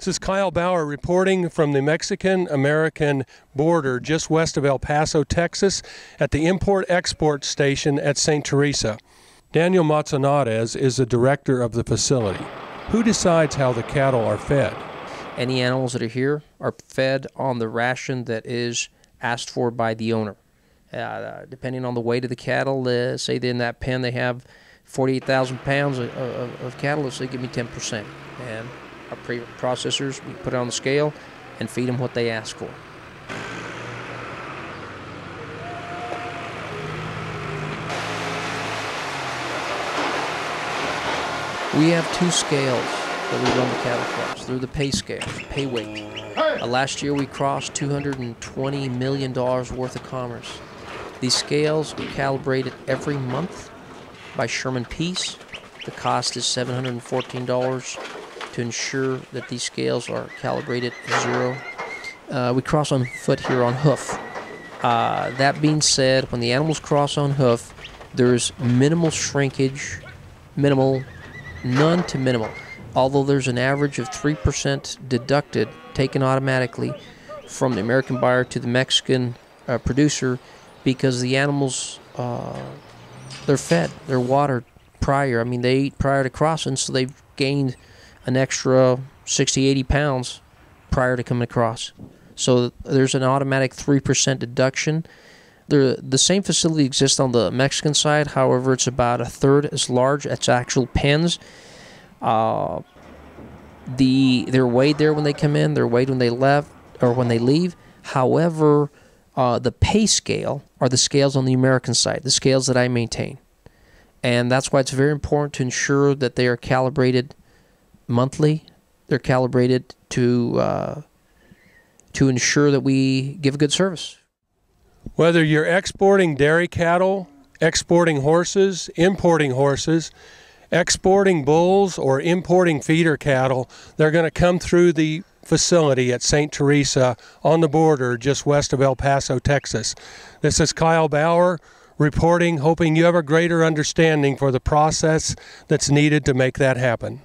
This is Kyle Bauer reporting from the Mexican-American border just west of El Paso, Texas, at the Import-Export Station at St. Teresa. Daniel Manzanares is the director of the facility. Who decides how the cattle are fed? Any animals that are here are fed on the ration that is asked for by the owner. Depending on the weight of the cattle, say in that pen they have 48,000 pounds of cattle, let's say give me 10%. And our processors, we put it on the scale and feed them what they ask for. We have two scales that we run the cattle across. They're the pay scales, pay weight. Last year we crossed $220 million worth of commerce. These scales are calibrated every month by Sherman Peace. The cost is $714 to ensure that these scales are calibrated at zero. We cross on foot here on hoof. That being said, when the animals cross on hoof, there's minimal shrinkage, none to minimal. Although there's an average of 3% deducted, taken automatically from the American buyer to the Mexican producer, because the animals, they're fed, they're watered prior. I mean, they eat prior to crossing, so they've gained an extra 60, 80 pounds prior to coming across. So there's an automatic 3% deduction. The same facility exists on the Mexican side. However, it's about a third as large. It's actual pens. They're weighed there when they come in. They're weighed when they left or when they leave. However, the pay scale are the scales on the American side, the scales that I maintain. And that's why it's very important to ensure that they are calibrated monthly. They're calibrated to ensure that we give a good service. Whether you're exporting dairy cattle, exporting horses, importing horses, exporting bulls, or importing feeder cattle, they're going to come through the facility at St. Teresa on the border just west of El Paso, Texas. This is Kyle Bauer reporting, hoping you have a greater understanding for the process that's needed to make that happen.